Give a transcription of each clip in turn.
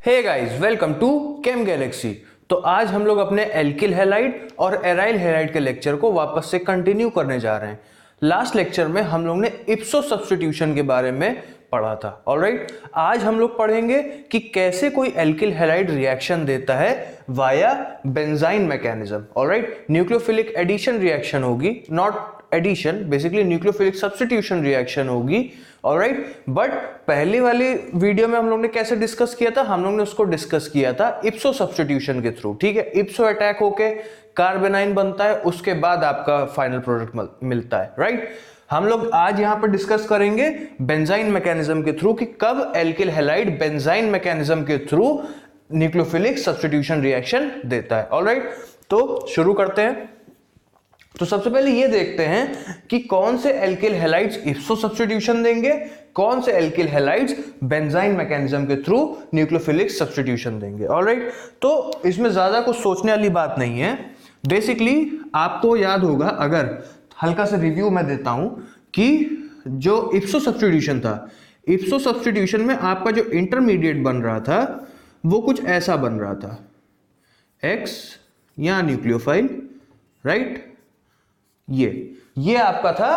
Hey guys, welcome to Chem Galaxy. तो आज हम लोग अपने एल्किल हैलाइड और एराइल हैलाइड के लेक्चर को वापस से कंटिन्यू करने जा रहे हैं। लास्ट लेक्चर में हम लोग ने इप्सो सब्स्टिट्यूशन के बारे में पढ़ा था। ऑलराइट, आज हम लोग पढ़ेंगे कि कैसे कोई एल्किल हैलाइड रिएक्शन देता है via benzyne mechanism. Alright, nucleophilic addition reaction होगी, not addition, basically nucleophilic substitution reaction होगी। ऑलराइट, बट पहली वाली वीडियो में हम लोग ने कैसे डिस्कस किया था? हम लोग ने उसको डिस्कस किया था इप्सो सब्स्टिट्यूशन के थ्रू। ठीक है, इप्सो अटैक होके कार्बेनाइन बनता है, उसके बाद आपका फाइनल प्रोडक्ट मिलता है। राइट, हम लोग आज यहां पर डिस्कस करेंगे बेंजाइन मैकेनिज्म के थ्रू कि कब एल्किल हैलाइड बेंजाइन मैकेनिज्म के थ्रू न्यूक्लियोफिलिक सब्स्टिट्यूशन रिएक्शन देता है। ऑलराइट, तो शुरू करते हैं। तो सबसे पहले ये देखते हैं कि कौन से एल्किल हैलाइड्स इप्सो सब्स्टिट्यूशन देंगे, कौन से एल्किल हैलाइड्स बेंजाइन मैकेनिज्म के थ्रू न्यूक्लियोफिलिक सब्स्टिट्यूशन देंगे। ऑलराइट, तो इसमें ज्यादा कुछ सोचने वाली बात नहीं है। बेसिकली आपको याद होगा, अगर हल्का सा रिव्यू मैं देता हूं कि जो इप्सो सब्स्टिट्यूशन था, इप्सो सब्स्टिट्यूशन में आपका जो इंटरमीडिएट बन रहा था वो कुछ ऐसा बन रहा था, एक्स या न्यूक्लियोफाइल। राइट, ये आपका था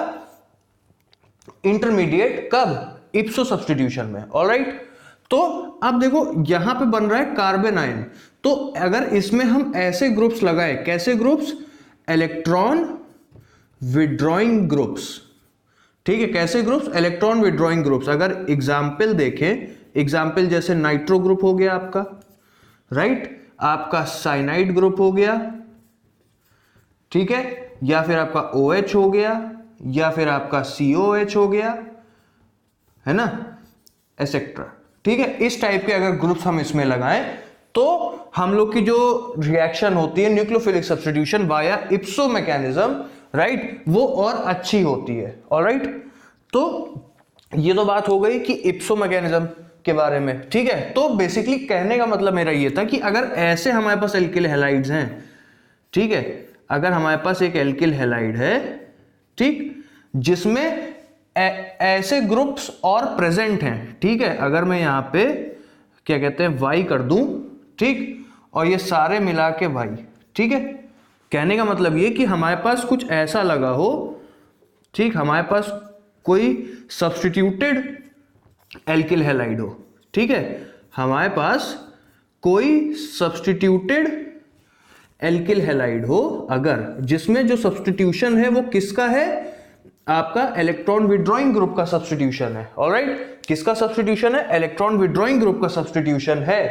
इंटरमीडिएट, कब? इप्सो सब्स्टिट्यूशन में। ऑलराइट, तो अब देखो यहां पे बन रहा है कार्बेनाइन। तो अगर इसमें हम ऐसे ग्रुप्स लगाए, कैसे ग्रुप्स? Electron withdrawing groups. ठीक है, कैसे ग्रुप्स? Electron withdrawing groups. अगर एग्जाम्पल देखें, एग्जाम्पल जैसे नाइट्रो ग्रुप हो गया आपका, राइट, आपका साइनाइड ग्रुप हो गया, ठीक है, या फिर आपका OH हो गया, या फिर आपका COH हो गया, है ना, एसेट्रा। ठीक है, इस टाइप के अगर ग्रुप्स हम इसमें लगाएं तो हम लोग की जो रिएक्शन होती है nucleophilic substitution via इप्सो mechanism, right, वो और अच्छी होती है। ऑलराइट, तो ये तो बात हो गई कि इप्सो मैकेनिज्म के बारे में। ठीक है, तो बेसिकली कहने का मतलब मेरा ये था कि अगर ऐसे हमारे पास एल्किल हैलाइड्स हैं, ठीक है, अगर हमारे पास एक एल्किल हैलाइड है, ठीक, जिसमें ऐसे ग्रुप्स और प्रेजेंट हैं, ठीक है, अगर मैं यहां पे क्या कहते हैं Y कर दूं, ठीक, और ये सारे मिला के Y, ठीक है, कहने का मतलब ये कि हमारे पास कुछ ऐसा लगा हो, ठीक, हमारे पास कोई सब्स्टिट्यूटेड एल्किल हैलाइड हो, ठीक है, हमारे पास कोई सब्स्टिट्यूटेड एल्किल हैलाइड हो, अगर जिसमें जो सब्स्टिट्यूशन है वो किसका है? आपका इलेक्ट्रॉन विड्रॉइंग ग्रुप का सब्स्टिट्यूशन है। ऑलराइट, किसका सब्स्टिट्यूशन है? इलेक्ट्रॉन विड्रॉइंग ग्रुप का सब्स्टिट्यूशन है।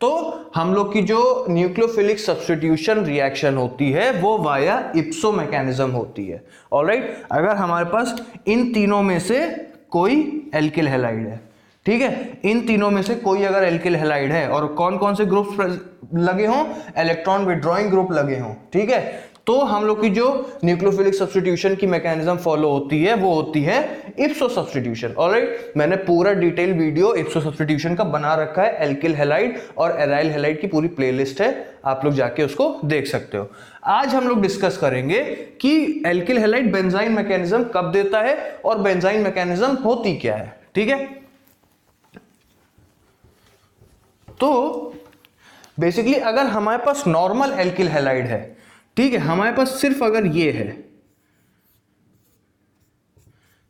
तो हम लोग की जो न्यूक्लियोफिलिक सब्स्टिट्यूशन रिएक्शन होती है वो वाया इप्सो मैकेनिज्म होती है। ऑलराइट, अगर हमारे पास इन तीनों में से कोई एल्किल हैलाइड है, ठीक है, इन तीनों में से कोई अगर एल्किल हैलाइड है और कौन कौन से ग्रुप्स लगे हों? इलेक्ट्रॉन विड्रॉइंग ग्रुप लगे हों, ठीक है, तो हम लोग की जो न्यूक्लियोफिलिक सब्स्टिट्यूशन की मैकेनिज्म फॉलो होती है वो होती है इप्सो सब्स्टिट्यूशन। ऑलराइट, मैंने पूरा डिटेल वीडियो इप्सो सब्स्टिट्यूशन का बना रखा है, एल्किल हैलाइड और एराइल हैलाइड की पूरी प्लेलिस्ट है, आप लोग जाके उसको देख सकते हो। आज हम लोग डिस्कस करेंगे कि एल्किल हैलाइड बेंजाइन मैकेनिज्म कब देता है और बेंजाइन मैकेनिज्म होती क्या है। ठीक है, तो बेसिकली अगर हमारे पास नॉर्मल एल्किल हैलाइड है, ठीक है, हमारे पास सिर्फ अगर ये है,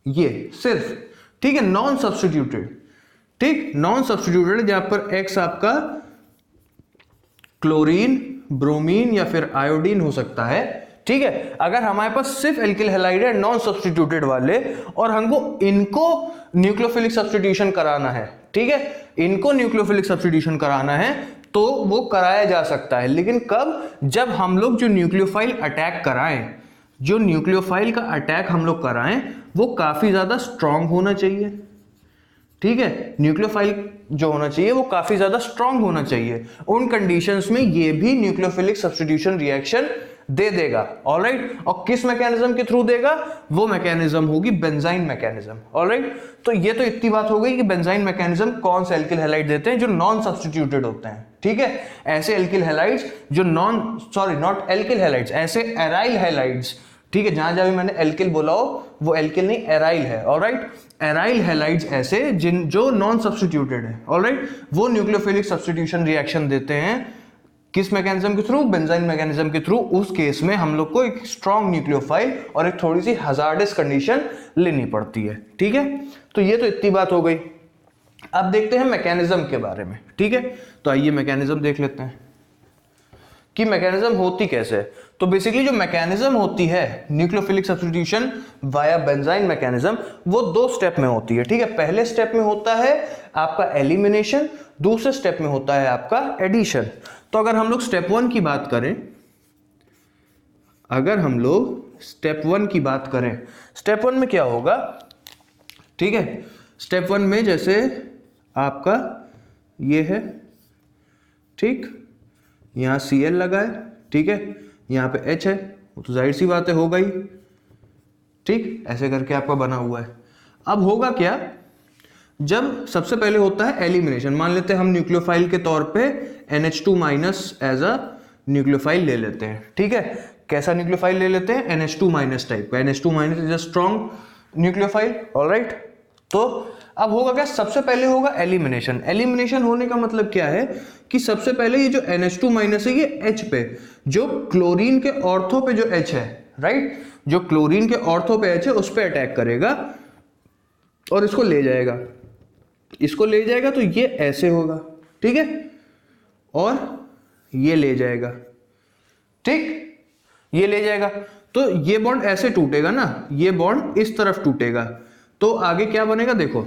ये सिर्फ, ठीक है, नॉन सब्स्टिट्यूटेड, ठीक, नॉन सब्स्टिट्यूटेड, जहां पर X आपका क्लोरीन, ब्रोमीन या फिर आयोडीन हो सकता है। ठीक है, अगर हमारे पास सिर्फ एल्किल हैलाइड है नॉन सब्स्टिट्यूटेड वाले और हमको इनको न्यूक्लियोफिलिक सब्स्टिट्यूशन कराना है, ठीक है, इनको न्यूक्लियोफिलिक सब्स्टिट्यूशन कराना है तो वो कराया जा सकता है। लेकिन कब? जब हम लोग जो न्यूक्लियोफाइल अटैक कराएं, जो न्यूक्लियोफाइल का अटैक हम लोग कराएं वो काफी ज्यादा स्ट्रांग होना चाहिए। ठीक है, न्यूक्लियोफाइल जो होना चाहिए वो काफी ज्यादा स्ट्रांग होना चाहिए। उन कंडीशंस में ये भी न्यूक्लियोफिलिक सब्स्टिट्यूशन रिएक्शन दे देगा। ऑलराइट, और किस मैकेनिज्म के थ्रू देगा? वो मैकेनिज्म होगी बेंजाइन मैकेनिज्म। ऑलराइट, तो ये तो इतनी बात हो गई कि बेंजाइन मैकेनिज्म कौन से एल्किल हैलाइड देते हैं? जो नॉन सब्स्टिट्यूटेड होते हैं। ठीक है, ऐसे एल्किल हैलाइड्स जो नॉट एल्किल हैलाइड्स, ऐसे एराइल हैलाइड्स, ठीक है, जहां जहां भी मैंने एल्किल बोला हो वो एल्किल नहीं एराइल है। ऑलराइट, एराइल हैलाइड्स ऐसे जिन जो नॉन सब्स्टिट्यूटेड है, ऑलराइट, वो न्यूक्लियोफिलिक सब्स्टिट्यूशन रिएक्शन देते हैं किस मैकेनिज्म के थ्रू, बेंजाइन मैकेनिज्म के थ्रू। उस केस में हम लोग को एक स्ट्रॉन्ग न्यूक्लियोफाइल और एक थोड़ी सी हजार्डस कंडीशन लेनी पड़ती है। ठीक है, तो ये तो इतनी बात हो गई। अब देखते हैं मैकेनिज्म के बारे में। ठीक है, तो आइए मैकेनिज्म देख लेते हैं कि मैकेनिज्म होती कैसे है। तो बेसिकली जो मैकेनिज्म होती है nucleophilic substitution via benzyne mechanism, वो 2 स्टेप में होती है। ठीक है, पहले स्टेप में होता है आपका एलिमिनेशन, दूसरे स्टेप में होता है आपका एडिशन। तो अगर हम लोग स्टेप 1 की बात करें, अगर हम लोग स्टेप 1 की बात करें, स्टेप 1 में क्या होगा, ठीक है, स्टेप 1 में जैसे आपका ये है, ठीक, यहां Cl लगा है, ठीक है, यहां पे H है, वो तो जाहिर सी बात है होगा ही, ठीक, ऐसे करके आपका बना हुआ है। अब होगा क्या, जब सबसे पहले होता है एलिमिनेशन, मान लेते हैं हम न्यूक्लियोफाइल के तौर पे NH2 minus as a nucleophile ले लेते हैं। ठीक है, कैसा न्यूक्लियोफाइल ले लेते हैं, NH2 माइनस टाइप का। NH2 minus is a strong nucleophile. Alright, तो अब होगा क्या, सबसे पहले होगा एलिमिनेशन। एलिमिनेशन होने का मतलब क्या है कि सबसे पहले ये जो NH2 माइनस है ये H पे, जो क्लोरीन के ऑर्थो पे जो H है, राइट, जो क्लोरीन के ऑर्थो पे H है उस पे अटैक करेगा और इसको ले जाएगा, इसको ले जाएगा, तो ये ऐसे होगा, ठीक है, और ये ले जाएगा, ठीक, ये ले जाएगा, तो ये बॉन्ड ऐसे टूटेगा ना, ये बॉन्ड इस तरफ टूटेगा, तो आगे क्या बनेगा, देखो,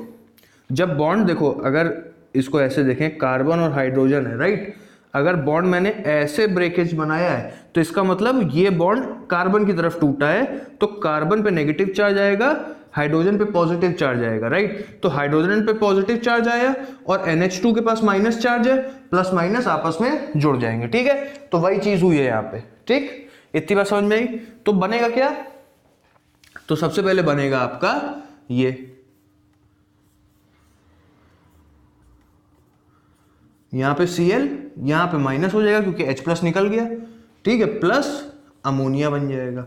जब बॉन्ड, देखो, अगर इसको ऐसे देखें, कार्बन और हाइड्रोजन है, राइट, अगर बॉन्ड मैंने ऐसे ब्रेकेज बनाया है तो इसका मतलब ये बॉन्ड कार्बन की तरफ टूटा है, तो कार्बन पे नेगेटिव चार्ज आएगा, हाइड्रोजन पे पॉजिटिव चार्ज आएगा, राइट, तो हाइड्रोजन पे पॉजिटिव चार्ज आया और NH2 के पास माइनस चार्ज है, प्लस माइनस आपस में जुड़ जाएंगे। ठीक है, तो वही चीज हुई है यहाँ पे। ठीक, इतनी बात समझ में आई। तो बनेगा क्या, तो सबसे पहले बनेगा आपका ये, यहां पे Cl, यहां पे माइनस हो जाएगा क्योंकि H प्लस निकल गया, ठीक है, प्लस अमोनिया बन जाएगा।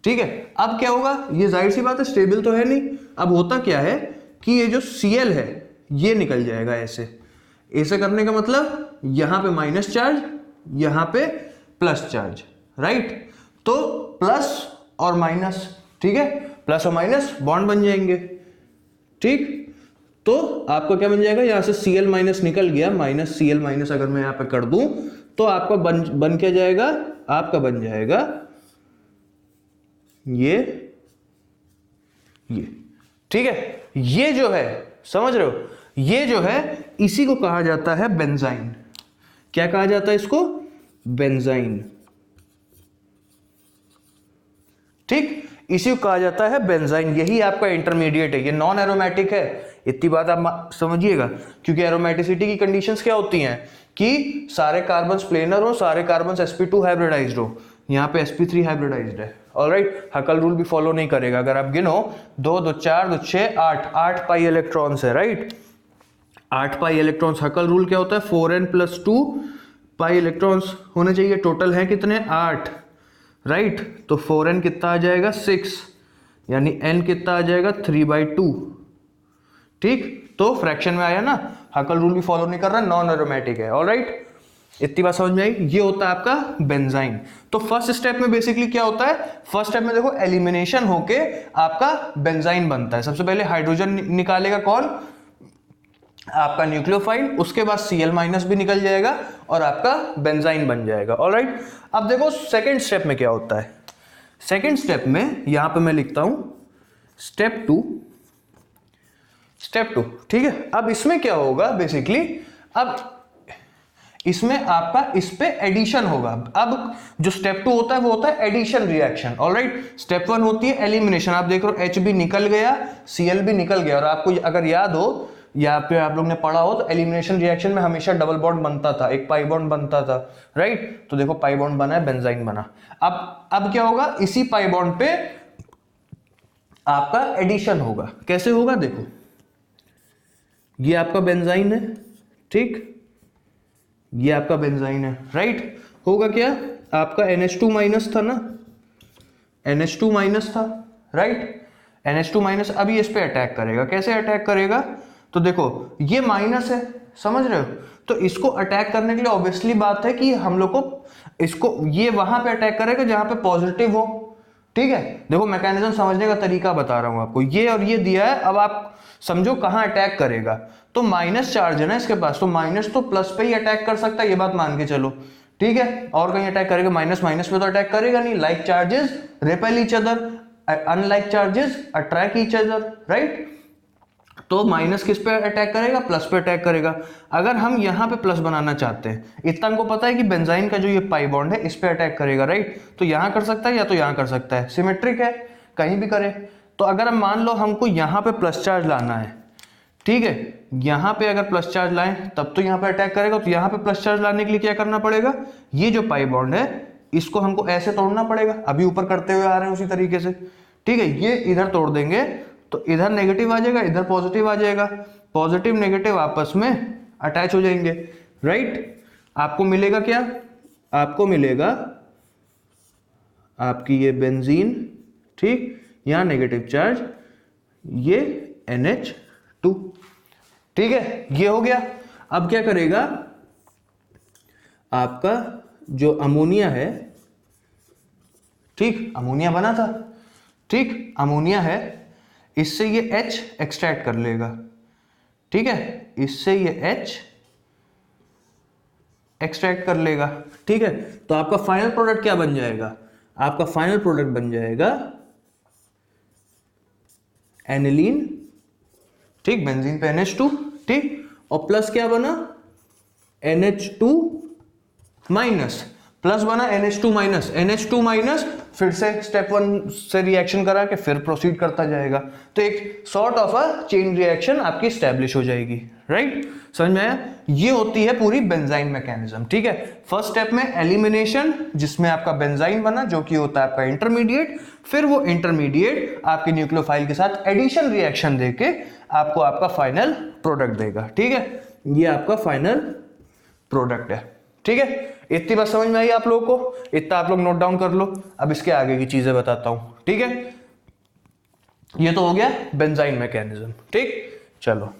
ठीक है, अब क्या होगा, ये जाहिर सी बात है स्टेबल तो है नहीं, अब होता क्या है कि ये जो Cl है ये निकल जाएगा ऐसे, ऐसे करने का मतलब यहां पे माइनस चार्ज, यहां पे प्लस चार्ज, राइट, तो प्लस और माइनस, ठीक है, प्लस और माइनस बॉन्ड बन जाएंगे। ठीक, तो आपको क्या बन जाएगा, यहां से Cl माइनस निकल गया, माइनस Cl माइनस अगर मैं यहां पे कर दूं तो आपका बन क्या जाएगा, आपका बन जाएगा ये, ठीक है, ये जो है, समझ रहे हो, ये जो है इसी को कहा जाता है बेंजाइन। क्या कहा जाता है इसको, बेंजाइन। ठीक, इसी को कहा जाता है बेंजाइन, यही आपका इंटरमीडिएट है, ये नॉन एरोमेटिक है, इतनी बात आप समझिएगा, क्योंकि एरोमेटिसिटी की कंडीशंस क्या होती हैं कि सारे कार्बन्स प्लेनर हो, सारे कार्बन्स sp2 हाइब्रिडाइज्ड हो, यहाँ पे sp3 हाइब्रिडाइज्ड है। ऑलराइट, हकल रूल भी फॉलो नहीं करेगा, अगर आप गिनो 2 2 4 2 6 8 8 पाई इलेक्ट्रॉन्स है, राइट, 8 पाई इलेक्ट्रॉन्स। हकल रूल क्या होता है, 4n + 2 पाई इलेक्ट्रॉन्स होने चाहिए, टोटल है कितने, 8, राइट, तो 4n कितना आ जाएगा, 6, यानी n कितना आ जाएगा, 3/2। ठीक, तो फ्रैक्शन में आया ना, हकल रूल भी फॉलो नहीं कर रहा, नॉन एरोमेटिक है। ऑलराइट, इतनी बात समझ में आई। ये होता है आपका बेंजाइन। तो फर्स्ट स्टेप में बेसिकली क्या होता है, फर्स्ट स्टेप में देखो एलिमिनेशन होके आपका बेंजाइन बनता है। सबसे पहले हाइड्रोजन निकालेगा कौन, आपका न्यूक्लियोफाइल, उसके बाद Cl माइनस भी निकल जाएगा और आपका बेंजाइन बन जाएगा। ऑलराइट, अब देखो सेकेंड स्टेप में क्या होता है। सेकेंड स्टेप में यहां पे मैं लिखता हूं स्टेप 2, ठीक है। अब इसमें क्या होगा बेसिकली, अब इसमें आपका इस पे एडिशन होगा। अब जो स्टेप 2 होता है वो होता है एडिशन रिएक्शन। ऑलराइट, स्टेप 1 होती है एलिमिनेशन, आप देख रहे हो H भी निकल गया, Cl भी निकल गया, और आपको अगर याद हो या फिर आप लोग ने पढ़ा हो तो एलिमिनेशन रिएक्शन में हमेशा डबल बॉन्ड बनता था, एक पाई बॉन्ड बनता था, राइट, तो देखो पाई बॉन्ड बना है, बेंजाइन बना। अब क्या होगा, इसी पाई बॉन्ड पे आपका एडिशन होगा। कैसे होगा, देखो ये आपका बेंजाइन है, ठीक, ये आपका बेंजाइन है, राइट, होगा क्या, आपका NH2 माइनस था ना, NH2 माइनस था, राइट। NH2 माइनस अभी इस पे अटैक करेगा, कैसे अटैक करेगा, तो देखो ये माइनस है, समझ रहे हो, तो इसको अटैक करने के लिए ऑब्वियसली बात है कि हम लोग को इसको ये वहां पे अटैक करेगा जहां पे पॉजिटिव हो, ठीक है। देखो मैकेनिज्म समझने का तरीका बता रहा हूं आपको, ये और ये दिया है, अब आप समझो कहां अटैक करेगा, तो माइनस चार्ज है ना इसके पास, तो माइनस तो प्लस पे ही अटैक कर सकता है, ये बात मान के चलो, ठीक है। और कहीं अटैक करेगा माइनस माइनस पे तो अटैक करेगा नहीं, like charges repel each other, unlike charges attract each other, right. तो माइनस किस पे अटैक करेगा, प्लस पे अटैक करेगा। अगर हम यहां पे प्लस बनाना चाहते हैं, इतना हमको पता है कि बेंजाइन का जो ये पाई बॉन्ड है इस पे अटैक करेगा, राइट, तो यहां कर सकता है या तो यहां कर सकता है, सिमेट्रिक है, कहीं भी करे। तो अगर हम मान लो हमको यहां पे प्लस चार्ज लाना है, ठीक है, यहां पे अगर प्लस चार्ज लाएं तब तो यहां पे अटैक करेगा, तो यहां पे प्लस चार्ज लाने के लिए क्या करना पड़ेगा, ये जो पाई बॉन्ड है इसको हमको ऐसे तोड़ना पड़ेगा, अभी ऊपर करते हुए आ रहे हैं उसी तरीके से, ठीक है। ये इधर तोड़ देंगे तो इधर नेगेटिव आ जाएगा, इधर पॉजिटिव आ जाएगा, पॉजिटिव नेगेटिव आपस में अटैच हो जाएंगे, राइट। आपको मिलेगा क्या, आपको मिलेगा आपकी ये बेंजीन, ठीक, यहां नेगेटिव चार्ज, ये NH2, ठीक है, ये हो गया। अब क्या करेगा, आपका जो अमोनिया है, ठीक, अमोनिया बना था, ठीक, अमोनिया है, इससे ये H एक्सट्रैक्ट कर लेगा, ठीक है, इससे ये H एक्सट्रैक्ट कर लेगा, ठीक है। तो आपका फाइनल प्रोडक्ट क्या बन जाएगा, आपका फाइनल प्रोडक्ट बन जाएगा एनिलीन, ठीक, बेंजीन पे NH2, ठीक, और प्लस क्या बना NH2 माइनस, प्लस बना NH2 माइनस, NH2 माइनस फिर से स्टेप 1 से रिएक्शन करा के फिर प्रोसीड करता जाएगा, तो एक sort of a chain reaction आपकी स्टैब्लिश हो जाएगी, राइट। समझ में आया, ये होती है पूरी बेंजाइन मैकेनिज्म, ठीक है। फर्स्ट स्टेप में एलिमिनेशन, जिसमें आपका बेंजाइन बना जो कि होता है आपका इंटरमीडिएट, फिर वो इंटरमीडिएट आपके न्यूक्लियोफाइल के साथ एडिशन रिएक्शन देके आपको आपका फाइनल प्रोडक्ट देगा, ठीक है, ये आपका फाइनल प्रोडक्ट है, ठीक है। इतनी बात समझ में आई आप लोगों को, इतना आप लोग नोट डाउन कर लो, अब इसके आगे की चीजें बताता हूं, ठीक है। ये तो हो गया बेंजाइन मैकेनिज्म, ठीक। चलो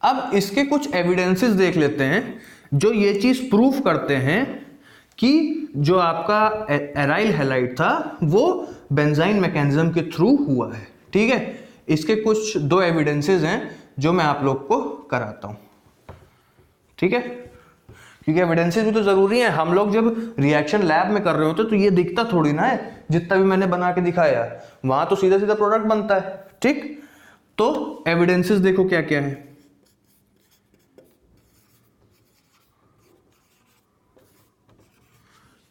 अब इसके कुछ एविडेंसेस देख लेते हैं जो ये चीज प्रूफ करते हैं कि जो आपका एराइल हैलाइड था वो बेंजाइन मैकेनिज्म के थ्रू हुआ है, ठीक है। इसके कुछ 2 एविडेंसेस हैं जो मैं आप लोग को कराता हूं, ठीक है, क्योंकि एविडेंसेस भी तो जरूरी है। हम लोग जब रिएक्शन लैब में कर रहे होते तो ये दिखता थोड़ी ना है, जितना भी मैंने बना के दिखाया वहां तो सीधा सीधा प्रोडक्ट बनता है, ठीक। तो एविडेंसेस देखो क्या क्या है,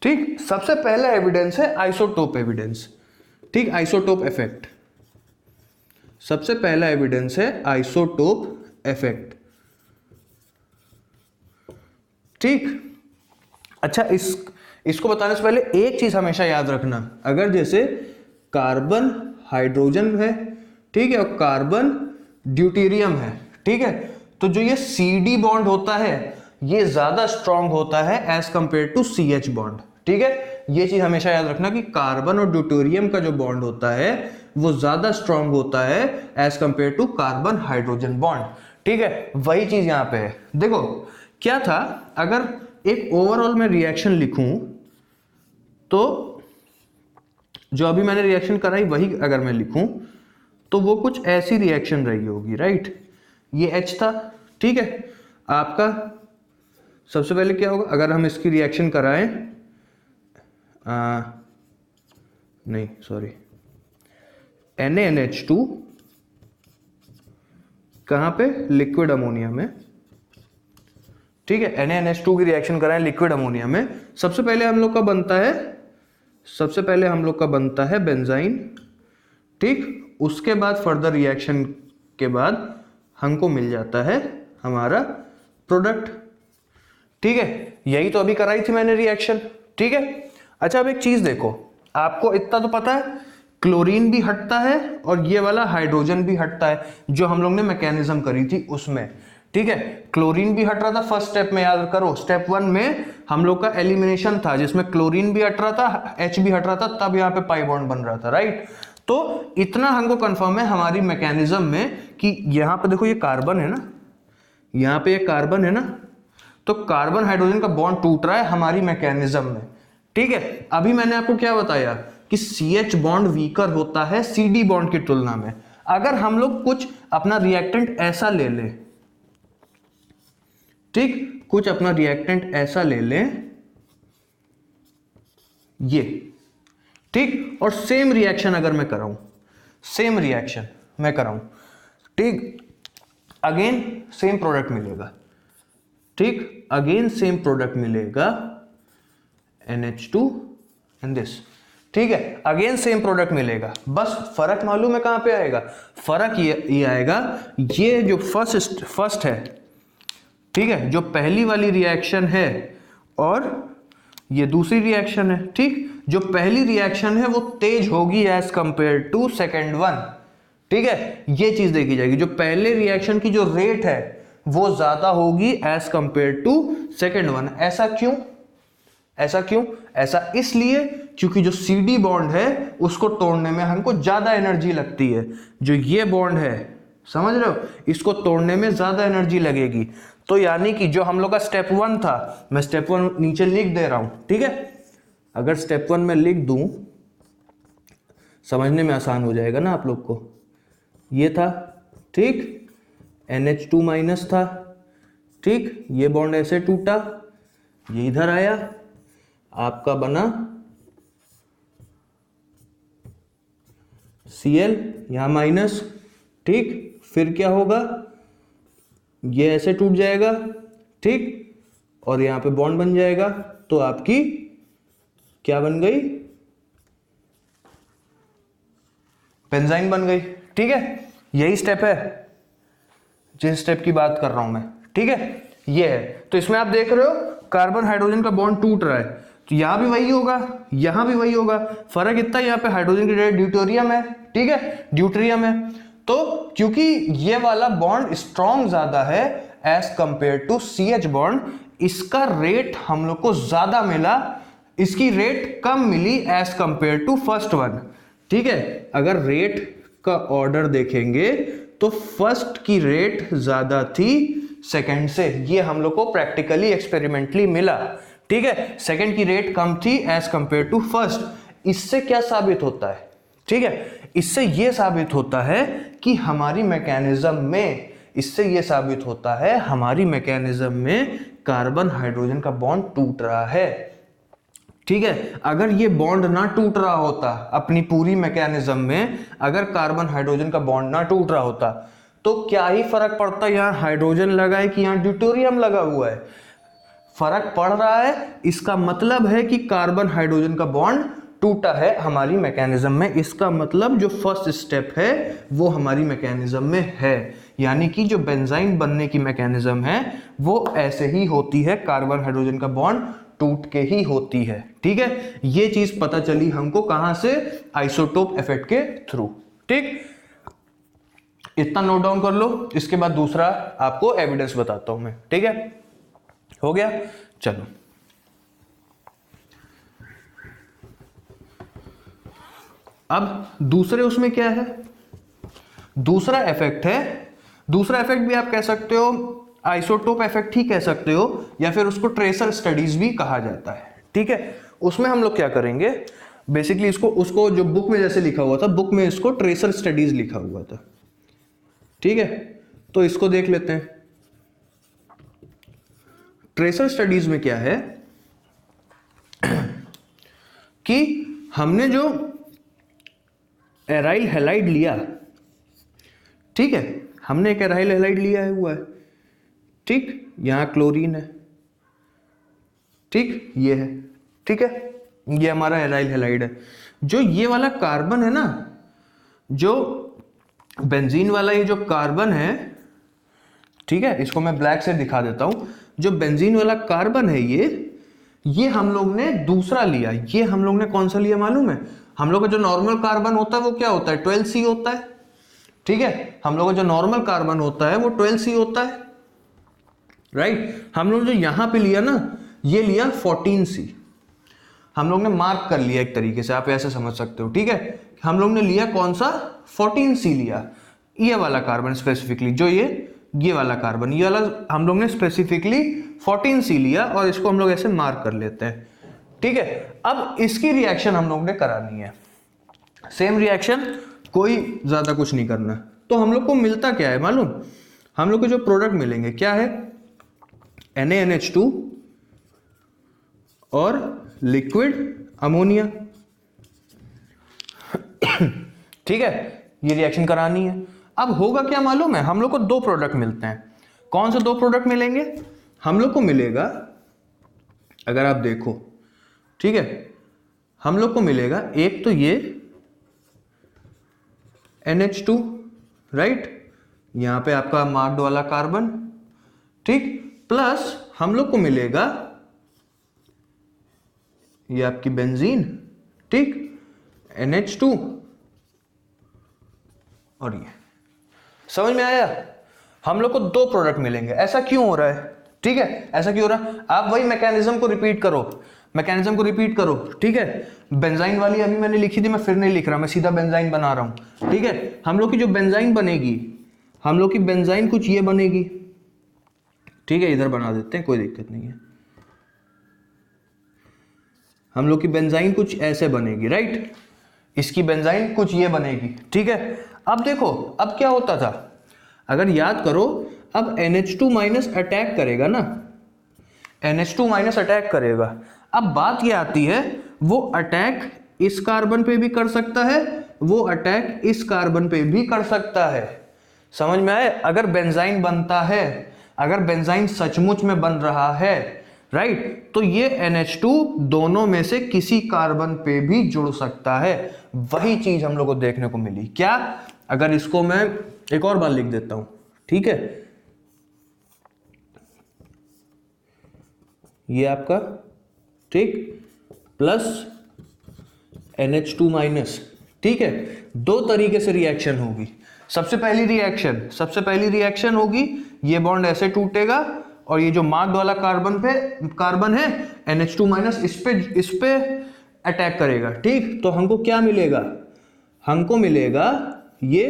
ठीक। सबसे पहला एविडेंस है आइसोटोप एविडेंस, ठीक, आइसोटोप इफेक्ट। सबसे पहला एविडेंस है आइसोटोप इफेक्ट, ठीक। अच्छा, इसको बताने से पहले एक चीज हमेशा याद रखना, अगर जैसे कार्बन हाइड्रोजन है, ठीक है, और कार्बन ड्यूटेरियम है, ठीक है, तो जो ये CD बॉन्ड होता है ये ज्यादा स्ट्रांग होता है as compare to CH bond, ठीक है। ये चीज हमेशा याद रखना कि कार्बन और ड्यूटेरियम का जो बॉन्ड होता है वो ज्यादा स्ट्रांग होता है as compare to carbon hydrogen bond, ठीक है। वही चीज यहां पे है। देखो क्या था, अगर एक ओवरऑल में रिएक्शन लिखूं तो जो अभी मैंने रिएक्शन कराई वही अगर मैं लिखूं तो वो कुछ ऐसी रिएक्शन रही होगी, राइट। ये H था, ठीक है। आपका सबसे पहले क्या होगा, अगर हम इसकी रिएक्शन कराएं, नहीं सॉरी, NaNH2 कहां पे, लिक्विड अमोनिया में, ठीक है। NaNH2 की रिएक्शन कराएं लिक्विड अमोनिया में, सबसे पहले हम लोग का बनता है, सबसे पहले हम लोग का बनता है बेंजाइन, ठीक। उसके बाद फर्दर रिएक्शन के बाद हमको मिल जाता है हमारा प्रोडक्ट, ठीक है। यही तो अभी कराई थी मैंने रिएक्शन, ठीक है। अच्छा, अब एक चीज देखो, आपको इतना तो पता है क्लोरीन भी हटता है और ये वाला हाइड्रोजन भी हटता है, जो हम लोग ने मैकेनिज्म करी थी उसमें, ठीक है। क्लोरीन भी हट रहा था फर्स्ट स्टेप में, याद करो स्टेप 1 में हम लोग का एलिमिनेशन था जिसमें क्लोरीन भी हट रहा था, H भी हट रहा था, तब यहाँ पे पाई बॉन्ड बन रहा था, राइट। तो इतना हमको कंफर्म है हमारी मैकेनिज्म में कि यहाँ पे देखो ये कार्बन है ना, यहाँ पे ये कार्बन है ना, तो कार्बन हाइड्रोजन का बॉन्ड टूट रहा है हमारी मैकेनिज्म में, ठीक है। अभी मैंने आपको क्या बताया कि CH बॉन्ड वीकर होता है CD बॉन्ड की तुलना में। अगर हम लोग कुछ अपना रिएक्टेंट ऐसा ले लें, ठीक, कुछ अपना रिएक्टेंट ऐसा ले लें, ये, ठीक, और सेम रिएक्शन अगर मैं कराऊं, सेम रिएक्शन मैं कराऊं, ठीक, अगेन सेम प्रोडक्ट मिलेगा, ठीक, अगेन सेम प्रोडक्ट मिलेगा NH2 एंड दिस, ठीक है, अगेन सेम प्रोडक्ट मिलेगा। बस फर्क मालूम है कहां पे आएगा? फर्क ये आएगा, ये जो फर्स्ट है, ठीक है, जो पहली वाली रिएक्शन है और ये दूसरी रिएक्शन है, ठीक, जो पहली रिएक्शन है वो तेज होगी as compare to second one, ठीक है, ये चीज देखी जाएगी। जो पहले रिएक्शन की जो रेट है वो ज्यादा होगी as compare to second one. ऐसा क्यों? ऐसा क्यों? ऐसा इसलिए क्योंकि जो CD बॉन्ड है उसको तोड़ने में हमको ज्यादा एनर्जी लगती है। जो ये बॉन्ड है, समझ रहे हो, इसको तोड़ने में ज्यादा एनर्जी लगेगी। तो यानी कि जो हम लोग का स्टेप 1 था, मैं स्टेप 1 नीचे लिख दे रहा हूं, ठीक है। अगर स्टेप 1 में लिख दूं, समझने में आसान हो जाएगा ना आप लोग को। ये था, ठीक, NH2 माइनस था, ठीक, ये बॉन्ड ऐसे टूटा, ये इधर आया, आपका बना Cl, यहां माइनस, ठीक, फिर क्या होगा, ये ऐसे टूट जाएगा, ठीक, और यहां पे बॉन्ड बन जाएगा। तो आपकी क्या बन गई? बेंजाइन बन गई, ठीक है। यही स्टेप है जिस स्टेप की बात कर रहा हूं मैं, ठीक है, ये है। तो इसमें आप देख रहे हो कार्बन हाइड्रोजन का बॉन्ड टूट रहा है, तो यहां भी वही होगा, यहां भी वही होगा। फर्क इतना, यहां पे हाइड्रोजन की जगह ड्यूटेरियम है, ठीक है, ड्यूटेरियम है। तो क्योंकि ये वाला बॉन्ड स्ट्रॉन्ग ज्यादा है as compare to CH bond, इसका रेट हम लोग को ज्यादा मिला, इसकी रेट कम मिली as compare to first one, ठीक है। अगर रेट का ऑर्डर देखेंगे तो फर्स्ट की रेट ज्यादा थी सेकंड से, ये हम लोग को प्रैक्टिकली एक्सपेरिमेंटली मिला, ठीक है। सेकंड की रेट कम थी एज कंपेयर टू फर्स्ट। इससे क्या साबित होता है, ठीक है, इससे यह साबित होता है कि हमारी मैकेनिज्म में, इससे यह साबित होता है हमारी मैकेनिज्म में कार्बन हाइड्रोजन का बॉन्ड टूट रहा है, ठीक है। अगर ये बॉन्ड ना टूट रहा होता अपनी पूरी मैकेनिज्म में, अगर कार्बन हाइड्रोजन का बॉन्ड ना टूट रहा होता, तो क्या ही फर्क पड़ता यहां हाइड्रोजन लगा है कि यहां ड्यूटेरियम लगा हुआ है? फर्क पड़ रहा है। इसका मतलब है कि कार्बन हाइड्रोजन का बॉन्ड टूटा है हमारी मैकेनिज्म में। इसका मतलब जो फर्स्ट स्टेप है वो हमारी मैकेनिज्म में है, यानी कि जो बेंजाइन बनने की मैकेनिज्म है वो ऐसे ही होती है, कार्बन हाइड्रोजन का बॉन्ड टूट के ही होती है, ठीक है। ये चीज पता चली हमको कहां से? आइसोटोप इफेक्ट के थ्रू, ठीक। इतना नोट डाउन कर लो, इसके बाद दूसरा आपको एविडेंस बताता हूं मैं, ठीक है। हो गया, चलो अब दूसरे उसमें क्या है, दूसरा इफेक्ट है। दूसरा इफेक्ट भी आप कह सकते हो आइसोटोप इफेक्ट ही कह सकते हो, या फिर उसको ट्रेसर स्टडीज भी कहा जाता है, ठीक है। उसमें हम लोग क्या करेंगे, बेसिकली उसको जो बुक में जैसे लिखा हुआ था, बुक में इसको ट्रेसर स्टडीज लिखा हुआ था, ठीक है। तो इसको देख लेते हैं। ट्रेसर स्टडीज में क्या है कि हमने जो एराइल हैलाइड लिया, ठीक है, हमने एक एराइल हैलाइड लिया हुआ है, ठीक, यहां क्लोरीन है, ठीक, ये है, ठीक है, ये हमारा एराइल हैलाइड है। जो ये वाला कार्बन है ना, जो बेंजीन वाला ये जो कार्बन है, ठीक है, इसको मैं ब्लैक से दिखा देता हूं। जो बेंजीन वाला कार्बन है ये हम लोग ने दूसरा लिया। ये हम लोग ने कौन सा लिया मालूम है? हम लोग का जो नॉर्मल कार्बन होता है वो क्या होता है? 12C होता है, ठीक है। हम लोग का जो नॉर्मल कार्बन होता है वो 12C होता है, राइट। हम लोग जो यहां पे लिया ना, ये लिया 14C, हम लोग ने मार्क कर लिया एक तरीके से, आप ऐसे समझ सकते हो, ठीक है। हम लोग ने लिया कौन सा, 14C लिया, ये वाला कार्बन स्पेसिफिकली, जो ये वाला कार्बन, ये वाला हम लोग ने स्पेसिफिकली 14C लिया और इसको हम लोग ऐसे मार्क कर लेते हैं, ठीक है। अब इसकी रिएक्शन हम लोग ने करानी है, सेम रिएक्शन, कोई ज्यादा कुछ नहीं करना। तो हम लोग को मिलता क्या है मालूम, हम लोग को जो प्रोडक्ट मिलेंगे क्या है, NaNH2 और लिक्विड अमोनिया, ठीक है, ये रिएक्शन करानी है। अब होगा क्या मालूम है, हम लोग को दो प्रोडक्ट मिलते हैं। कौन से दो प्रोडक्ट मिलेंगे, हम लोग को मिलेगा, अगर आप देखो, ठीक है, हम लोग को मिलेगा एक तो ये NH2, राइट, यहां पे आपका मार्क्ड वाला कार्बन, ठीक, प्लस हम लोग को मिलेगा ये आपकी बेंजीन, ठीक, NH2 और ये, समझ में आया। हम लोग को दो प्रोडक्ट मिलेंगे, ऐसा क्यों हो रहा है, ठीक है, ऐसा क्यों हो रहा है, आप वही मैकेनिज्म को रिपीट करो, मैकेनिज्म को रिपीट करो, ठीक है। बेंजाइन वाली अभी मैंने लिखी थी, मैं फिर नहीं लिख रहा, मैं सीधा बेंजाइन बना रहा हूं, ठीक है। हम लोग की जो बेंजाइन बनेगी, हम लोग की बेंजाइन कुछ ये बनेगी, ठीक है, इधर बना देते हैं, कोई दिक्कत नहीं है। हम लोग की बेंजाइन कुछ ऐसे बनेगी, राइट, इसकी बेंजाइन कुछ ये बनेगी, ठीक है। अब देखो, अब क्या होता था, अगर याद करो, अब NH2 माइनस अटैक करेगा ना, NH2 माइनस अटैक करेगा। अब बात ये आती है, वो अटैक इस कार्बन पे भी कर सकता है, वो अटैक इस कार्बन पे भी कर सकता है, समझ में आए। अगर बेंजाइन बनता है, अगर बेंजाइन सचमुच में बन रहा है, राइट, तो ये NH2 दोनों में से किसी कार्बन पे भी जुड़ सकता है। वही चीज हम लोग को देखने को मिली, क्या, अगर इसको मैं एक और बार लिख देता हूं, ठीक है, ये आपका, ठीक, प्लस NH2 माइनस, ठीक है, दो तरीके से रिएक्शन होगी। सबसे पहली रिएक्शन होगी, ये बॉन्ड ऐसे टूटेगा और ये जो मार्क्ड वाला कार्बन है NH2 माइनस, इस पे अटैक करेगा, ठीक। तो हमको क्या मिलेगा, हमको मिलेगा ये,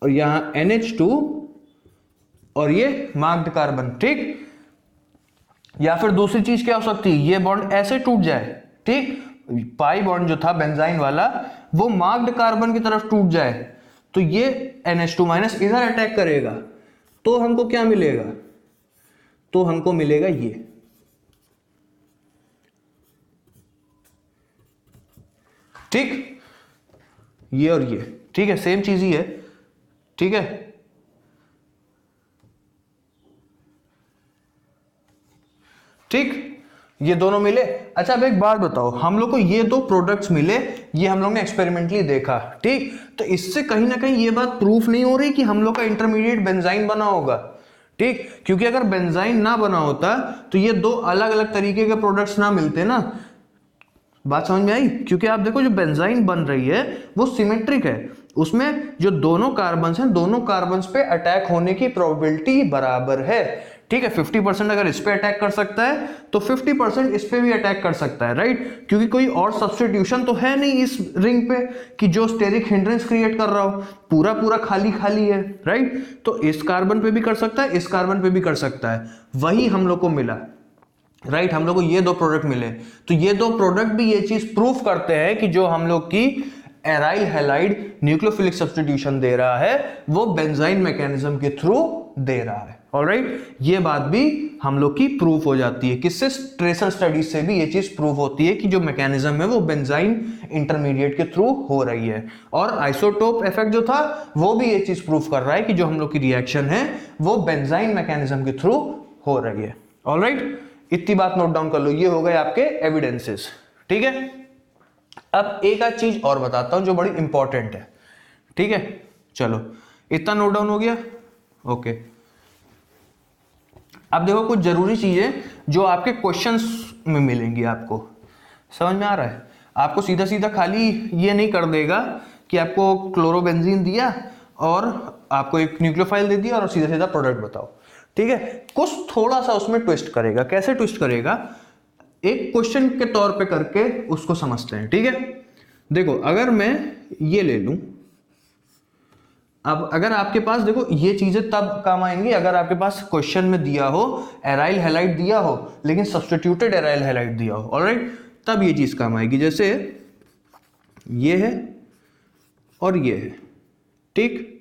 और यहां NH2 और ये मार्क्ड कार्बन, ठीक। या फिर दूसरी चीज क्या हो सकती है, ये बॉन्ड ऐसे टूट जाए, ठीक, पाई बॉन्ड जो था बेंजाइन वाला, वो मार्क्ड कार्बन की तरफ टूट जाए, तो ये NH2 माइनस इधर अटैक करेगा, तो हमको क्या मिलेगा, तो हमको मिलेगा ये, ठीक, ये और ये, ठीक है, सेम चीज ही है, ठीक है। ठीक, ये दोनों मिले। अच्छा, अब एक बात बताओ, हम लोग को ये दो प्रोडक्ट्स मिले, ये हम लोग ने एक्सपेरिमेंटली देखा, ठीक, तो इससे कहीं ना कहीं ये बात प्रूफ नहीं हो रही कि हम लोग का इंटरमीडिएट बेंजाइन बना होगा, ठीक, क्योंकि अगर बेंजाइन ना बना होता तो ये दो अलग अलग तरीके के प्रोडक्ट्स ना मिलते ना। बात समझ में आई, क्योंकि आप देखो जो बेंजाइन बन रही है वो सिमेट्रिक है, उसमें जो दोनों कार्बन्स हैं, दोनों कार्बन्स पे अटैक होने की प्रोबेबिलिटी बराबर है, ठीक है। 50% अगर इस पे अटैक कर सकता है तो 50% इस पे भी अटैक कर सकता है, राइट, क्योंकि कोई और सब्स्टिट्यूशन तो है नहीं इस रिंग पे कि जो स्टेरिक हिंड्रेंस क्रिएट कर रहा हो, पूरा पूरा खाली खाली है, राइट। तो इस कार्बन पे भी कर सकता है, इस कार्बन पे भी कर सकता है, वही हम लोग को मिला, राइट, हम लोग को ये दो प्रोडक्ट मिले। तो ये दो प्रोडक्ट भी ये चीज प्रूफ करते हैं कि जो हम लोग की एराइल हैलाइड न्यूक्लियोफिलिक सब्स्टिट्यूशन दे रहा है वो बेंजाइन मैकेनिज्म के थ्रू दे रहा है, ऑलराइट। ये बात भी हम लोग की प्रूफ हो जाती है, किससे, ट्रेसर स्टडीज से भी ये चीज प्रूफ होती है कि जो मैकेनिज्म है वो बेंजाइन इंटरमीडिएट के थ्रू हो रही है। और आइसोटोप इफेक्ट जो था वो भी ये चीज प्रूफ कर रहा है कि जो हम लोग की रिएक्शन है वो बेंजाइन मैकेनिज्म के थ्रू हो रही है, ऑलराइट। इतनी बात नोट डाउन कर लो, ये हो गए आपके एविडेंसेस, ठीक है। अब एक आध चीज और बताता हूं जो बड़ी इंपॉर्टेंट है, ठीक है, चलो इतना नोट डाउन हो गया, ओके। अब देखो कुछ जरूरी चीजें जो आपके क्वेश्चंस में मिलेंगी, आपको समझ में आ रहा है। आपको सीधा सीधा खाली ये नहीं कर देगा कि आपको क्लोरोबेंजीन दिया और आपको एक न्यूक्लियोफाइल दे दिया और सीधा सीधा प्रोडक्ट बताओ, ठीक है, कुछ थोड़ा सा उसमें ट्विस्ट करेगा। कैसे ट्विस्ट करेगा, एक क्वेश्चन के तौर पे करके उसको समझते हैं। ठीक है, देखो अगर मैं ये ले लूं, अब अगर आपके पास देखो ये चीजें तब काम आएंगी अगर आपके पास क्वेश्चन में दिया हो एराइल हैलाइड दिया हो लेकिन सब्स्टिट्यूटेड एराइल हैलाइड दिया हो, ऑलराइट, तब ये चीज काम आएगी। जैसे ये है और ये है, ठीक,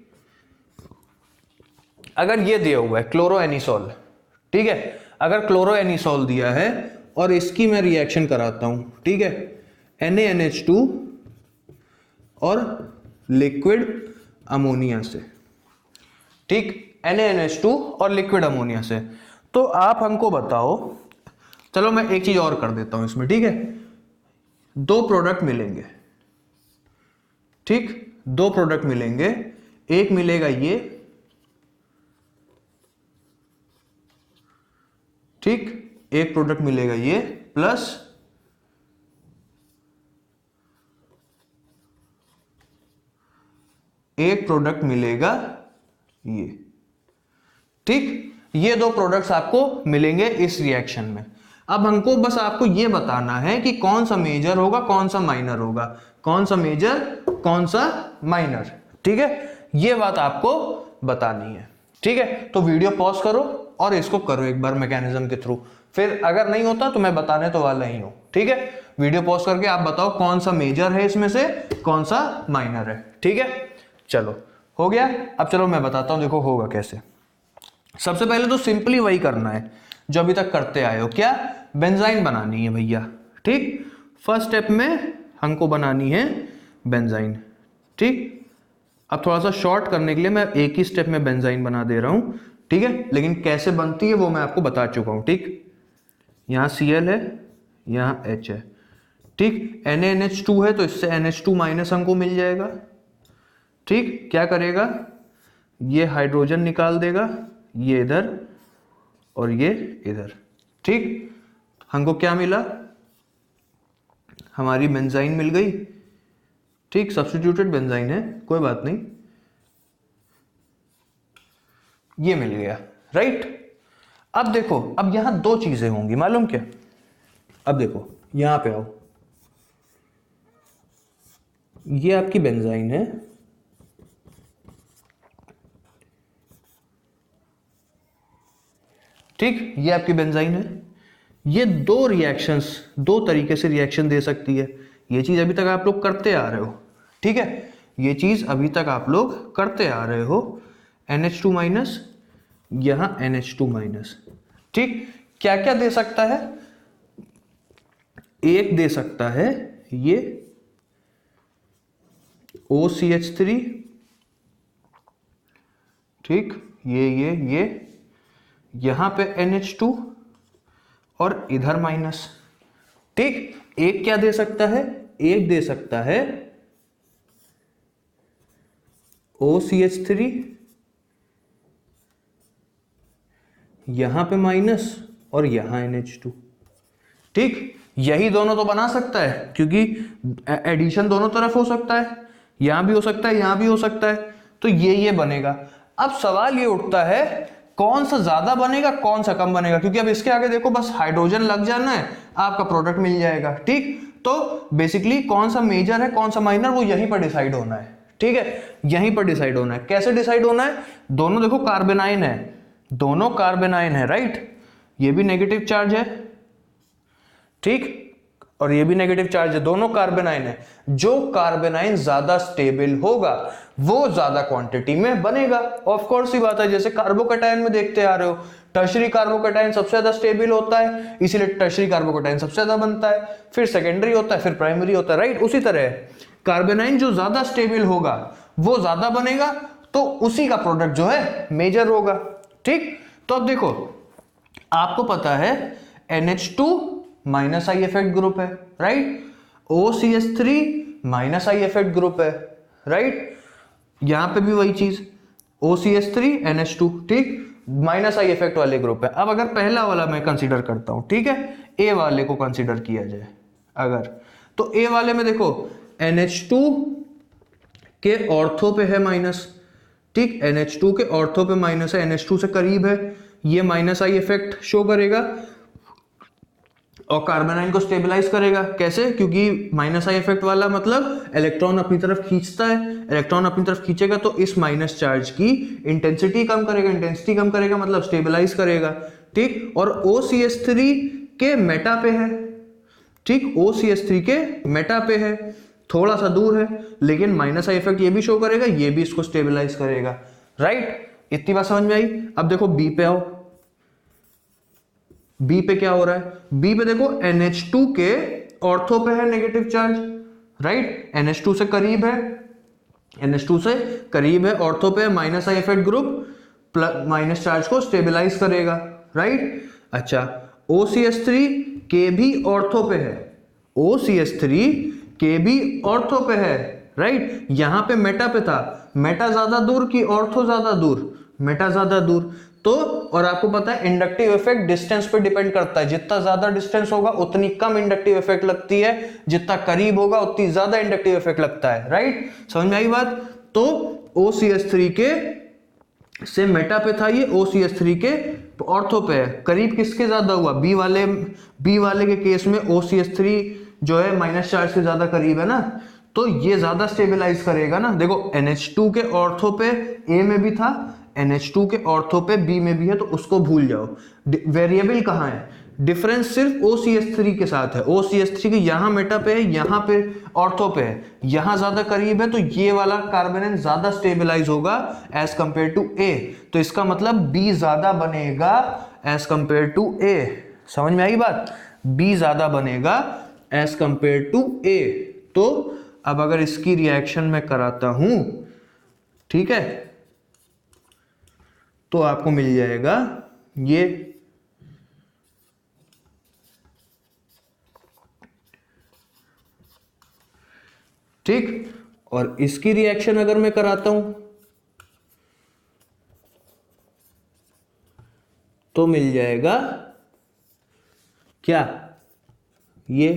अगर ये दिया हुआ है क्लोरोएनिसोल, ठीक है, अगर क्लोरोएनिसोल दिया है और इसकी मैं रिएक्शन कराता हूं, ठीक है, NaNH2 और लिक्विड अमोनिया से, ठीक, NaNH2 और लिक्विड अमोनिया से, तो आप हमको बताओ, चलो मैं एक चीज और कर देता हूं इसमें, ठीक है, दो प्रोडक्ट मिलेंगे, ठीक, दो प्रोडक्ट मिलेंगे, एक मिलेगा ये, ठीक, एक प्रोडक्ट मिलेगा ये प्लस एक प्रोडक्ट मिलेगा ये, ठीक, ये दो प्रोडक्ट्स आपको मिलेंगे इस रिएक्शन में। अब हमको बस आपको ये बताना है कि कौन सा मेजर होगा कौन सा माइनर होगा, कौन सा मेजर कौन सा माइनर, ठीक है, ये बात आपको बतानी है। ठीक है, तो वीडियो पॉज करो और इसको करो एक बार मैकेनिज्म के थ्रू, फिर अगर नहीं होता तो मैं बताने तो वाला ही हूं। ठीक है, वीडियो पॉज करके आप बताओ कौन सा मेजर है इसमें से कौन सा माइनर है। ठीक है, चलो हो गया। अब चलो मैं बताता हूं, देखो होगा कैसे। सबसे पहले तो सिंपली वही करना है जो अभी तक करते आए हो, क्या, बेंजाइन बनानी है भैया। ठीक, फर्स्ट स्टेप में हमको बनानी है बेंजाइन। ठीक, अब थोड़ा सा शॉर्ट करने के लिए मैं एक ही स्टेप में बेंजाइन बना दे रहा हूं, ठीक है, लेकिन कैसे बनती है वो मैं आपको बता चुका हूं। ठीक, यहां Cl है, यहां H है, ठीक, NaNH2 है तो इससे NH2 माइनस हमको मिल जाएगा। ठीक, क्या करेगा, ये हाइड्रोजन निकाल देगा, ये इधर और ये इधर। ठीक, हमको क्या मिला, हमारी बेंजाइन मिल गई। ठीक, सब्स्टिट्यूटेड बेंजाइन है, कोई बात नहीं, ये मिल गया, राइट। अब देखो, अब यहां दो चीजें होंगी, मालूम क्या, अब देखो यहां पे आओ, ये आपकी बेंजाइन है, ठीक, ये आपकी बेंजाइन है, ये दो रिएक्शंस दो तरीके से रिएक्शन दे सकती है। ये चीज अभी तक आप लोग करते आ रहे हो, ठीक है, ये चीज अभी तक आप लोग करते आ रहे हो। NH2 माइनस, यहां NH2 माइनस, ठीक, क्या क्या दे सकता है, एक दे सकता है ये OCH3, ठीक, ये यहां पे NH2 और इधर माइनस। ठीक, एक क्या दे सकता है, एक दे सकता है OCH3, यहां पे माइनस और यहां NH2। ठीक, यही दोनों तो बना सकता है क्योंकि एडिशन दोनों तरफ हो सकता है, यहां भी हो सकता है यहां भी हो सकता है, तो ये बनेगा। अब सवाल ये उठता है कौन सा ज्यादा बनेगा कौन सा कम बनेगा, क्योंकि अब इसके आगे देखो बस हाइड्रोजन लग जाना है, आपका प्रोडक्ट मिल जाएगा। ठीक, तो बेसिकली कौन सा मेजर है कौन सा माइनर वो यहीं पर डिसाइड होना है। ठीक है, यहीं पर डिसाइड होना है। कैसे डिसाइड होना है, दोनों देखो कार्बेनाइन है, दोनों कार्बेनाइन है, राइट, ये भी नेगेटिव चार्ज है, ठीक, और ये भी नेगेटिव चार्ज है, दोनों कार्बेनाइन है। जो कार्बेनाइन ज्यादा स्टेबल होगा वो ज्यादा क्वांटिटी में बनेगा, ऑफ कोर्स ही बात है। जैसे कार्बोकैटायन में देखते आ रहे हो, टर्शरी कार्बोकैटायन सबसे ज्यादा स्टेबल होता है, इसीलिए टर्शरी कार्बोकैटायन सबसे ज्यादा बनता है, फिर सेकेंडरी होता है, फिर प्राइमरी होता है, राइट। उसी तरह कार्बेनाइन जो ज्यादा स्टेबल होगा वो ज्यादा बनेगा, तो उसी का प्रोडक्ट जो है मेजर होगा। ठीक, तो अब देखो आपको पता है NH2 minus I effect group है, right, OCH3 minus I effect group है, राइट, यहां पे भी वही चीज OCH3 NH2, ठीक, माइनस आई इफेक्ट वाले ग्रुप है। अब अगर पहला वाला मैं कंसीडर करता हूं, ठीक है, ए वाले को कंसीडर किया जाए अगर, तो ए वाले में देखो NH2 के ऑर्थो पे है माइनस, ठीक, NH2 के ऑर्थो पे माइनस है, NH2 से करीब है, ये माइनस आई इफेक्ट शो करेगा और कार्बन आयन को स्टेबलाइज करेगा। कैसे? क्योंकि माइनस आई इफेक्ट वाला मतलब इलेक्ट्रॉन अपनी तरफ खींचता है, इलेक्ट्रॉन अपनी तरफ खींचेगा तो इस माइनस चार्ज की इंटेंसिटी कम करेगा, इंटेंसिटी कम करेगा मतलब स्टेबलाइज करेगा। ठीक, और OCH3 के मेटा पे है। ठीक, OCH3 के मेटा पे है, थोड़ा सा दूर है, लेकिन माइनस आई इफेक्ट ये भी शो करेगा, ये भी इसको स्टेबलाइज करेगा। राइट, इतनी बात समझ में आई। अब देखो बी पे आओ, बी पे क्या हो रहा है? बी पे देखो NH2 के ऑर्थो पे है नेगेटिव चार्ज। राइट, NH2 से करीब है, NH2 से करीब है, ऑर्थो पे minus I effect group minus charge को स्टेबलाइज करेगा। राइट, अच्छा OCH3 के भी ऑर्थो पे है, OCH3 के भी ऑर्थो पे है। राइट, यहां पे मेटा पे था, मेटा ज्यादा दूर की ऑर्थो ज्यादा दूर, मेटा ज्यादा दूर। तो और आपको पता है इंडक्टिव इफेक्ट डिस्टेंस पे डिपेंड करता है, जितना ज्यादा डिस्टेंस होगा उतनी कम इंडक्टिव इफेक्ट लगती है, जितना करीब होगा उतनी ज्यादा इंडक्टिव इफेक्ट लगता है। राइट, समझ में आई बात? तो OCH3 के से मेटा पे था, ये OCH3 के ऑर्थो पे है। करीब किसके ज्यादा हुआ? बी वाले के केस में OCH3 जो है माइनस चार्ज से ज्यादा करीब है ना, तो ये ज्यादा स्टेबलाइज करेगा ना। देखो NH2 के ऑर्थो पे ए में भी था, NH2 के ऑर्थो पे बी में भी है, तो उसको भूल जाओ। वेरिएबल कहाँ है? डिफरेंस सिर्फ OCH3 के साथ है। OCH3 के यहाँ मेटा पे है, यहाँ पे ऑर्थो पे है, यहाँ ज्यादा करीब है, तो ये वाला कार्बन ज्यादा स्टेबलाइज होगा एज कंपेयर टू ए। तो इसका मतलब बी ज्यादा बनेगा एज कंपेयर टू ए। समझ में आई बात? बी ज्यादा बनेगा एज कंपेयर टू ए। तो अब अगर इसकी रिएक्शन मैं कराता हूं, ठीक है, तो आपको मिल जाएगा ये ठीक, और इसकी रिएक्शन अगर मैं कराता हूं तो मिल जाएगा क्या? ये।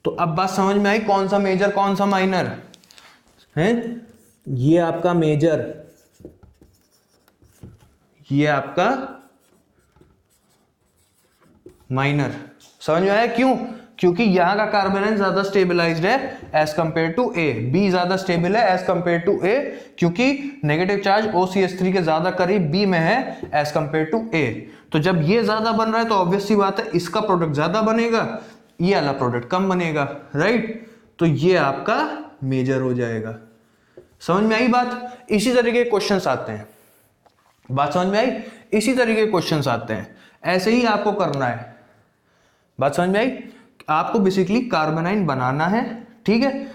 तो अब बात समझ में आई कौन सा मेजर कौन सा माइनर है? ये आपका मेजर, ये आपका माइनर। समझ में आया क्यों? क्योंकि यहां का कार्बन ज्यादा स्टेबलाइज्ड है as compare to A, B ज्यादा स्टेबल है एज कंपेयर टू ए, क्योंकि नेगेटिव चार्ज OCH3 के ज्यादा करीब बी में है एज कंपेयर टू ए। तो जब ये ज्यादा बन रहा है तो ऑब्वियस सी बात है इसका प्रोडक्ट ज्यादा बनेगा, ये वाला प्रोडक्ट कम बनेगा। राइट, तो ये आपका मेजर हो जाएगा। समझ में आई बात? इसी तरीके के क्वेश्चंस आते हैं। बात समझ में आई? इसी तरीके के क्वेश्चंस आते हैं, ऐसे ही आपको करना है। बात समझ में आई? आपको बेसिकली कार्बोनाइन बनाना है, ठीक है,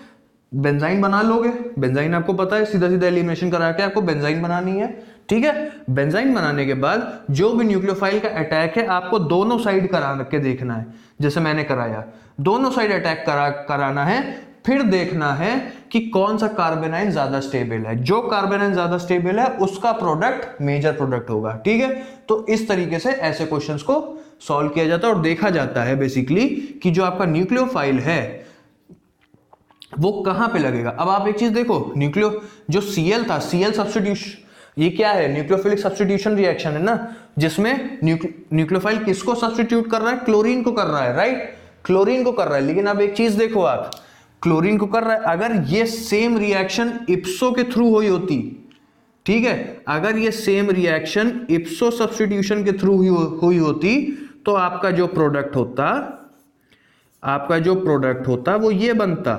बेंजाइन बना लोगे, बेंजाइन आपको पता है, सीधा सीधा एलिमिनेशन करा के आपको बेंजाइन बनानी है, ठीक है। बेंजाइन बनाने के बाद जो भी न्यूक्लियोफाइल का अटैक है आपको दोनों साइड करा के देखना है, जैसे मैंने कराया, दोनों साइड अटैक कराना है, फिर देखना है कि कौन सा कार्बोनाइन ज्यादा स्टेबल है। जो कार्बोनाइन ज्यादा स्टेबल है उसका प्रोडक्ट मेजर प्रोडक्ट होगा, ठीक है। तो इस तरीके से ऐसे क्वेश्चंस को सॉल्व किया जाता है और देखा जाता है बेसिकली कि जो आपका न्यूक्लियोफाइल है वो कहां पे लगेगा। अब आप एक चीज देखो, जो Cl था, Cl सब्स्टिट्यूशन, ये क्या है? न्यूक्लियोफिलिक सब्स्टिट्यूशन रिएक्शन है ना, जिसमें न्यूक्लियोफाइल किसको सब्स्टिट्यूट कर रहा है? क्लोरीन को कर रहा है, राइट, क्लोरीन को कर रहा है। लेकिन अब एक चीज देखो आप, क्लोरीन को कर रहा है, अगर ये सेम रिएक्शन इप्सो के थ्रू हुई होती, ठीक है, अगर ये सेम रिएक्शन इप्सो सब्स्टिट्यूशन के थ्रू हुई होती तो आपका जो प्रोडक्ट होता वो ये बनता।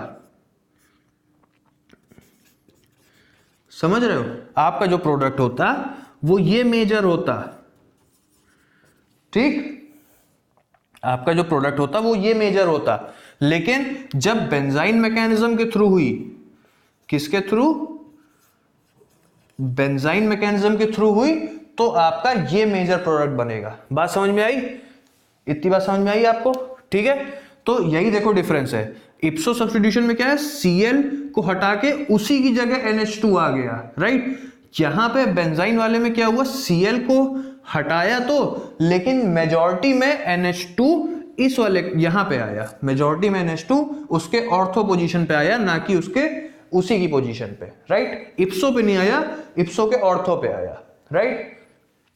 समझ रहे हो? आपका जो प्रोडक्ट होता वो ये मेजर होता, ठीक, आपका जो प्रोडक्ट होता वो ये मेजर होता। लेकिन जब बेंजाइन मैकेनिज्म के थ्रू हुई, किसके थ्रू? बेंजाइन मैकेनिज्म के थ्रू हुई, तो आपका ये मेजर प्रोडक्ट बनेगा। बात समझ में आई? इतनी बात समझ में आई आपको? ठीक है, तो यही देखो डिफरेंस है। इप्सो सब्स्टिट्यूशन में क्या है? Cl को हटा के उसी की जगह NH2 आ गया, राइट। यहां पे बेंजाइन वाले में क्या हुआ? Cl को हटाया तो, लेकिन मेजॉरिटी में NH2 इस वाले यहां पे आया, मेजॉरिटी में NH2 उसके ऑर्थो पोजीशन पे आया, ना कि उसके उसी की पोजीशन पे, राइट। इप्सो पे नहीं आया, इप्सो के ऑर्थो पे आया, राइट।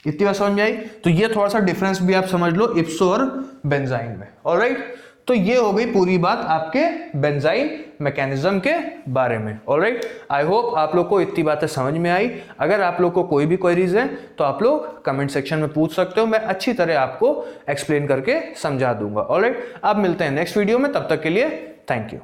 इतनी बात समझ में आई। तो ये थोड़ा सा डिफरेंस भी आप समझ लो इप्सो और बेंजाइन में, ऑलराइट। तो ये हो गई पूरी बात आपके बेंजाइन मैकेनिज्म के बारे में, ऑलराइट। आई होप आप लोग को इतनी बातें समझ में आई। अगर आप लोग को कोई भी क्वेरीज है तो आप लोग कमेंट सेक्शन में पूछ सकते हो, मैं अच्छी तरह आपको एक्सप्लेन करके समझा दूंगा, ऑलराइट। अब मिलते हैं नेक्स्ट वीडियो में, तब तक के लिए थैंक यू।